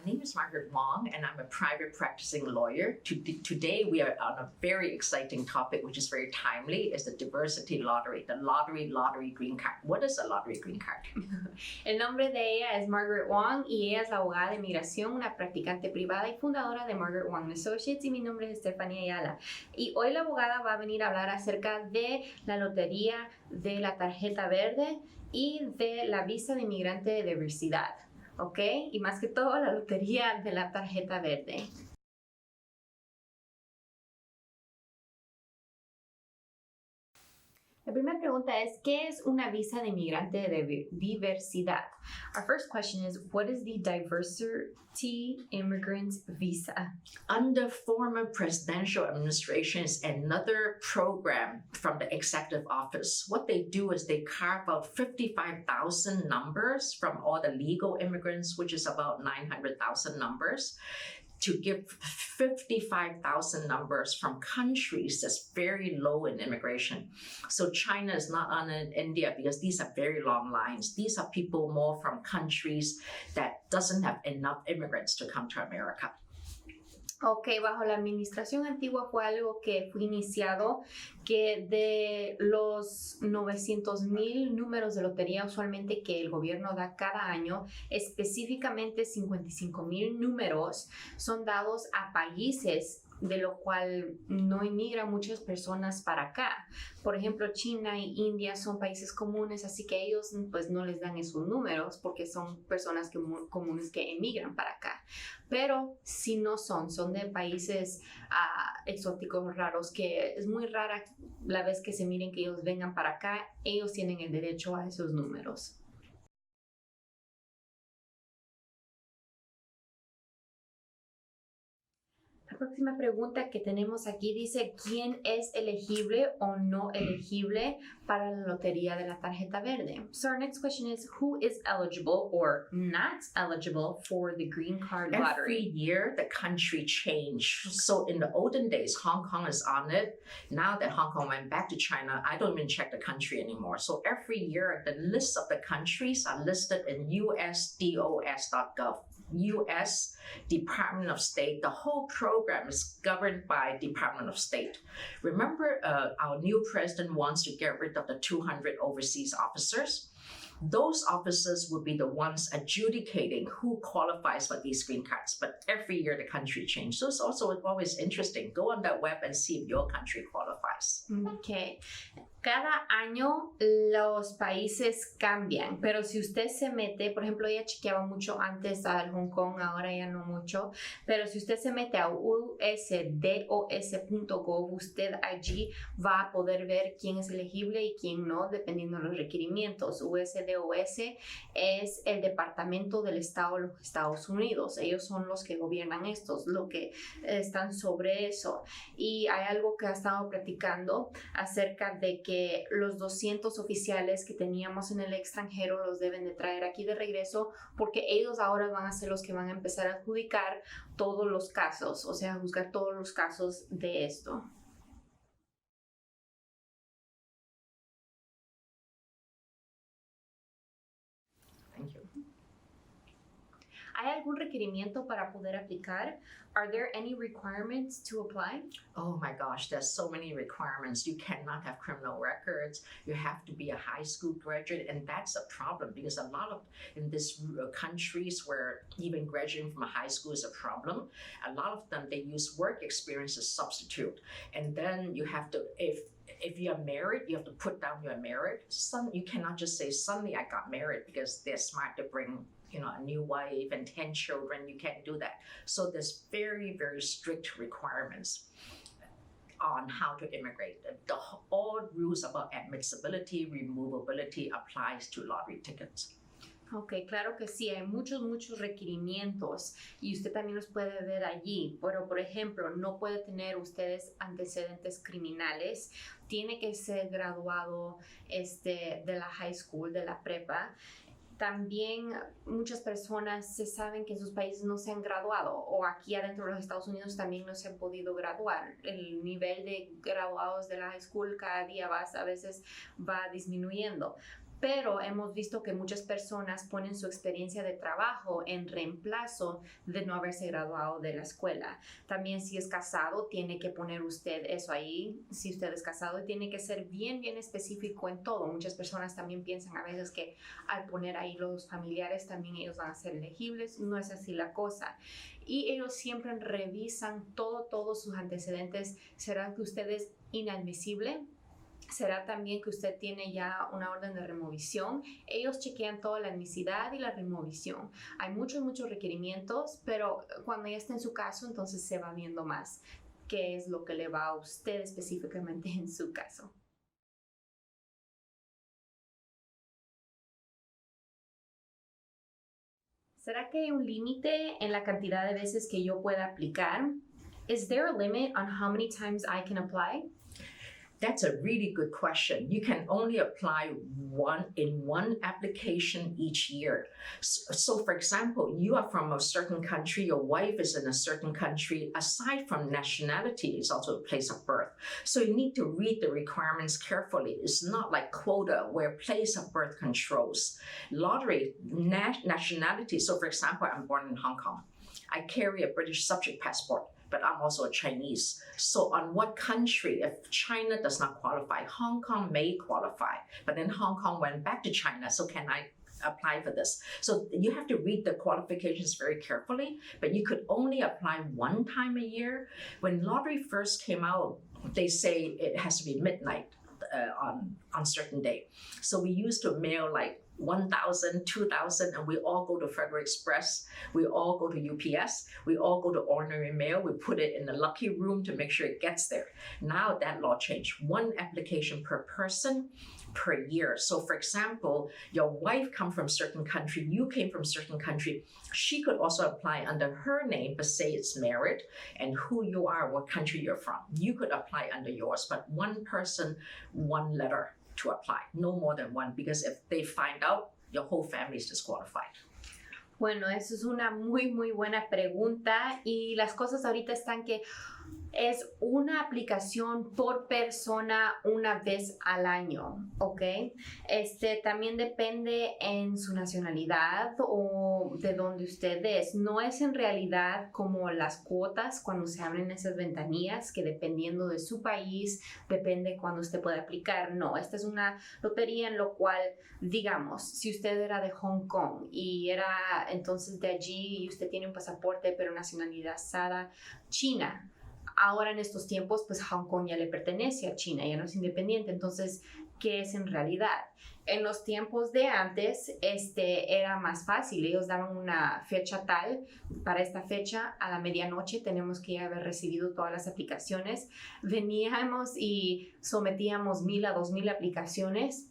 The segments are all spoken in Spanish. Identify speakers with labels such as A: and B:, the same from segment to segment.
A: name is Margaret Wong, and I'm a private practicing lawyer. Today, we are on a very exciting topic, which is very timely, is the diversity lottery, the lottery green card. What is a lottery green card?
B: El nombre de ella es Margaret Wong y ella es la abogada de inmigración, una practicante privada y fundadora de Margaret Wong Associates, y mi nombre es Stephanie Ayala. Y hoy la abogada va a venir a hablar acerca de la lotería, de la tarjeta verde y de la visa de inmigrante de diversidad. ¿Ok? Y más que todo, la lotería de la tarjeta verde. La primera pregunta es, ¿qué es una visa de inmigrante de diversidad? Our first question is, what is the diversity immigrant visa?
A: Under former presidential administration is another program from the executive office. What they do is they carve out 55,000 numbers from all the legal immigrants, which is about 900,000 numbers, to give 55,000 numbers from countries that's very low in immigration. So China is not on it, India, because these are very long lines. These are people more from countries that doesn't have enough immigrants to come to America.
B: Ok, bajo la administración antigua fue algo que fue iniciado, que de los 900,000 números de lotería usualmente que el gobierno da cada año, específicamente 55,000 números son dados a países de lo cual no inmigran muchas personas para acá. Por ejemplo, China y India son países comunes, así que ellos pues no les dan esos números porque son personas comunes que emigran para acá. Pero si no son de países exóticos, raros, que es muy rara la vez que se miren que ellos vengan para acá, ellos tienen el derecho a esos números. La próxima pregunta que tenemos aquí dice, ¿quién es elegible o no elegible para la lotería de la tarjeta verde? So our next question is, who is eligible or not eligible for the green card lottery?
A: Every year, the country changed. So in the olden days, Hong Kong is on it. Now that Hong Kong went back to China, I don't even check the country anymore. So every year, the list of the countries are listed in usdos.gov. U.S. Department of State. The whole program is governed by Department of State. Remember, our new president wants to get rid of the 200 overseas officers. Those officers will be the ones adjudicating who qualifies for these green cards. But every year the country changes. So it's also always interesting. Go on that web and see if your country qualifies.
B: Okay. Cada año los países cambian, pero si usted se mete, por ejemplo, ella chequeaba mucho antes a Hong Kong, ahora ya no mucho, pero si usted se mete a usdos.gov, usted allí va a poder ver quién es elegible y quién no, dependiendo de los requerimientos. USDOS es el Departamento del Estado de los Estados Unidos. Ellos son los que gobiernan estos, los que están sobre eso. Y hay algo que ha estado platicando acerca de que los 200 oficiales que teníamos en el extranjero los deben de traer aquí de regreso porque ellos ahora van a ser los que van a empezar a adjudicar todos los casos, o sea, juzgar todos los casos de esto.
A: Thank you.
B: ¿Hay algún requerimiento para poder aplicar? Are there any requirements to apply?
A: Oh my gosh, there's so many requirements. You cannot have criminal records. You have to be a high school graduate, and that's a problem because a lot of in these countries where even graduating from a high school is a problem, a lot of them they use work experience as substitute, and then you have to if you're married, you have to put down you're married. You cannot just say suddenly I got married because they're smart to bring a new wife and 10 children. You can't do that. So there's very, very strict requirements on how to immigrate. All rules about admissibility, removability applies to lottery tickets.
B: Ok, claro que sí, hay muchos requerimientos y usted también los puede ver allí, pero por ejemplo, no puede tener ustedes antecedentes criminales, tiene que ser graduado de la high school, de la prepa. También muchas personas se saben que en sus países no se han graduado o aquí adentro de los Estados Unidos también no se han podido graduar. El nivel de graduados de la high school cada día a veces va disminuyendo. pero hemos visto que muchas personas ponen su experiencia de trabajo en reemplazo de no haberse graduado de la escuela. También si es casado, tiene que poner usted eso ahí. Si usted es casado, tiene que ser bien específico en todo. Muchas personas también piensan a veces que al poner ahí los familiares también ellos van a ser elegibles. No es así la cosa. Y ellos siempre revisan todos sus antecedentes. ¿Será que usted es inadmisible? ¿Será también que usted tiene ya una orden de removición? Ellos chequean toda la admisibilidad y la removición. Hay muchos requerimientos, pero cuando ya está en su caso, entonces se va viendo más qué es lo que le va a usted específicamente en su caso. ¿Será que hay un límite en la cantidad de veces que yo pueda aplicar? Is there a limit on how many times I can apply?
A: That's a really good question. You can only apply one application each year. So for example, you are from a certain country, your wife is in a certain country. Aside from nationality, it's also a place of birth. So you need to read the requirements carefully. It's not like quota where place of birth controls. Lottery, nationality. So for example, I'm born in Hong Kong. I carry a British subject passport, but I'm also a Chinese. So on what country, if China does not qualify, Hong Kong may qualify, but then Hong Kong went back to China, so can I apply for this? So you have to read the qualifications very carefully, but you could only apply one time a year. When lottery first came out, they say it has to be midnight on certain day. So we used to mail like 1,000, 2,000, and we all go to Federal Express, we all go to UPS, we all go to ordinary mail, we put it in the lucky room to make sure it gets there. Now that law changed, one application per person per year. So for example, your wife come from certain country, you came from certain country, she could also apply under her name, but say it's Margaret and who you are, what country you're from. You could apply under yours, but one person, one letter to apply, no more than one, because if they find out, your whole family is disqualified.
B: Bueno, eso es una muy buena pregunta y las cosas ahorita están que es una aplicación por persona una vez al año, ¿ok? También depende en su nacionalidad o de donde usted es. No es en realidad como las cuotas cuando se abren esas ventanillas que dependiendo de su país, depende cuando usted puede aplicar. No, esta es una lotería en lo cual, digamos, si usted era de Hong Kong y era entonces de allí y usted tiene un pasaporte pero nacionalizada China, ahora en estos tiempos, pues Hong Kong ya le pertenece a China, ya no es independiente. Entonces, ¿qué es en realidad? En los tiempos de antes, era más fácil. Ellos daban una fecha tal, para esta fecha, a la medianoche tenemos que haber recibido todas las aplicaciones. Veníamos y sometíamos 1,000 a 2,000 aplicaciones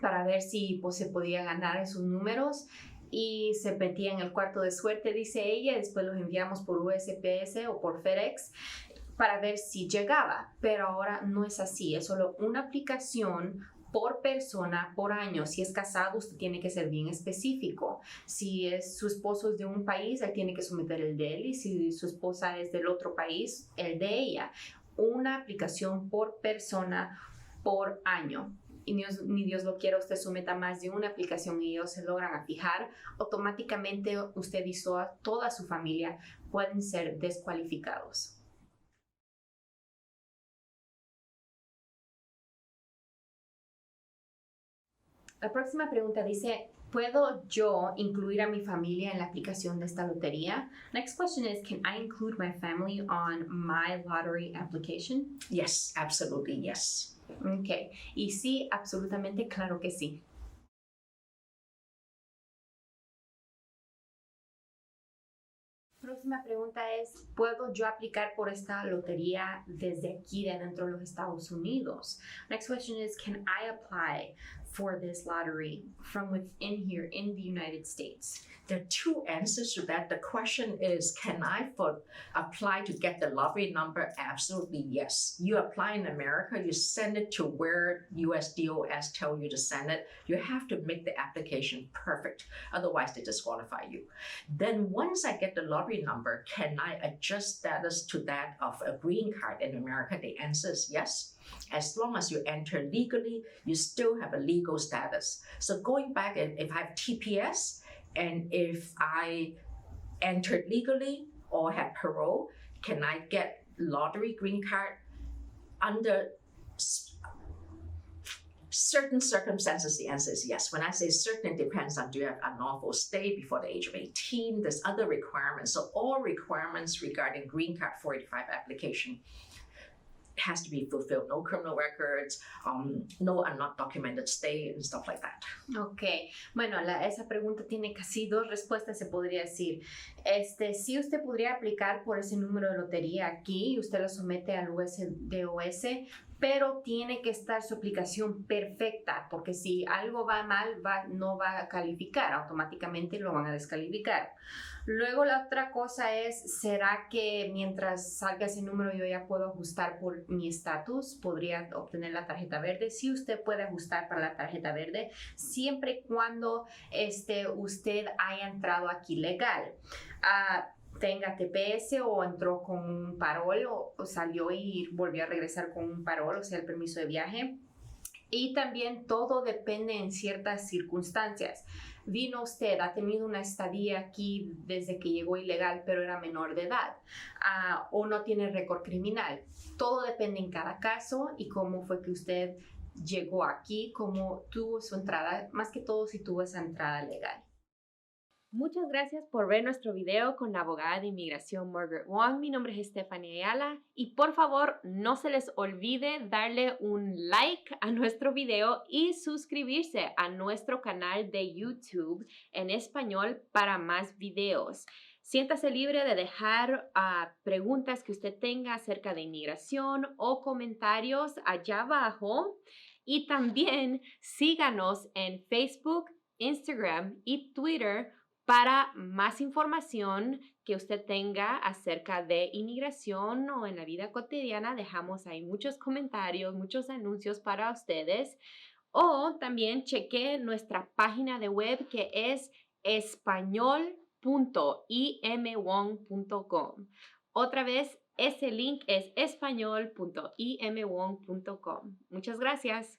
B: para ver si pues, se podía ganar esos números. Y se metía en el cuarto de suerte, dice ella, después los enviamos por USPS o por FedEx para ver si llegaba, pero ahora no es así, es solo una aplicación por persona, por año. Si es casado, usted tiene que ser bien específico. Si su esposo es de un país, él tiene que someter el de él, y si su esposa es del otro país, el de ella. Una aplicación por persona, por año. Y ni Dios lo quiera, usted someta más de una aplicación y ellos se logran fijar, automáticamente usted y toda su familia pueden ser descualificados. La próxima pregunta dice, ¿puedo yo incluir a mi familia en la aplicación de esta lotería? Next question is, can I include my family on my lottery application?
A: Yes, absolutely, yes.
B: Ok, y sí, absolutamente claro que sí. Próxima pregunta es, ¿puedo yo aplicar por esta lotería desde aquí de dentro de los Estados Unidos? Next question is, can I apply for this lottery from within here in the United States?
A: There are two answers to that. The question is, can I apply to get the lottery number? Absolutely, yes. You apply in America, you send it to where USDOS tell you to send it. You have to make the application perfect. Otherwise, they disqualify you. Then once I get the lottery number, can I adjust status to that of a green card in America? The answer is yes. As long as you enter legally, you still have a legal status. So going back, if I have TPS and if I entered legally or had parole, can I get lottery green card? Under certain circumstances, the answer is yes. When I say certain, it depends on do you have unlawful stay before the age of 18. There's other requirements. So all requirements regarding green card 485 application has to be fulfilled. No criminal records, no undocumented stay and stuff like that.
B: Ok, bueno, esa pregunta tiene casi dos respuestas, se podría decir. Sí, usted podría aplicar por ese número de lotería aquí y usted lo somete al USDOS, pero tiene que estar su aplicación perfecta, porque si algo va mal, no va a calificar, automáticamente lo van a descalificar. Luego la otra cosa es, ¿será que mientras salga ese número yo ya puedo ajustar por mi estatus? ¿Podría obtener la tarjeta verde? Sí, usted puede ajustar para la tarjeta verde, siempre y cuando usted haya entrado aquí legal. Tenga TPS o entró con un parol o salió y volvió a regresar con un parol, o sea, el permiso de viaje. Y también todo depende en ciertas circunstancias. Vino usted, ha tenido una estadía aquí desde que llegó ilegal, pero era menor de edad, o no tiene récord criminal. Todo depende en cada caso y cómo fue que usted llegó aquí, cómo tuvo su entrada, más que todo si tuvo esa entrada legal.
C: Muchas gracias por ver nuestro video con la abogada de inmigración Margaret Wong. Mi nombre es Stephanie Ayala y por favor no se les olvide darle un like a nuestro video y suscribirse a nuestro canal de YouTube en español para más videos. Siéntase libre de dejar preguntas que usted tenga acerca de inmigración o comentarios allá abajo y también síganos en Facebook, Instagram y Twitter para más información que usted tenga acerca de inmigración o en la vida cotidiana. Dejamos ahí muchos comentarios, muchos anuncios para ustedes. O también cheque nuestra página de web que es español.imwong.com. Otra vez, ese link es español.imwong.com. Muchas gracias.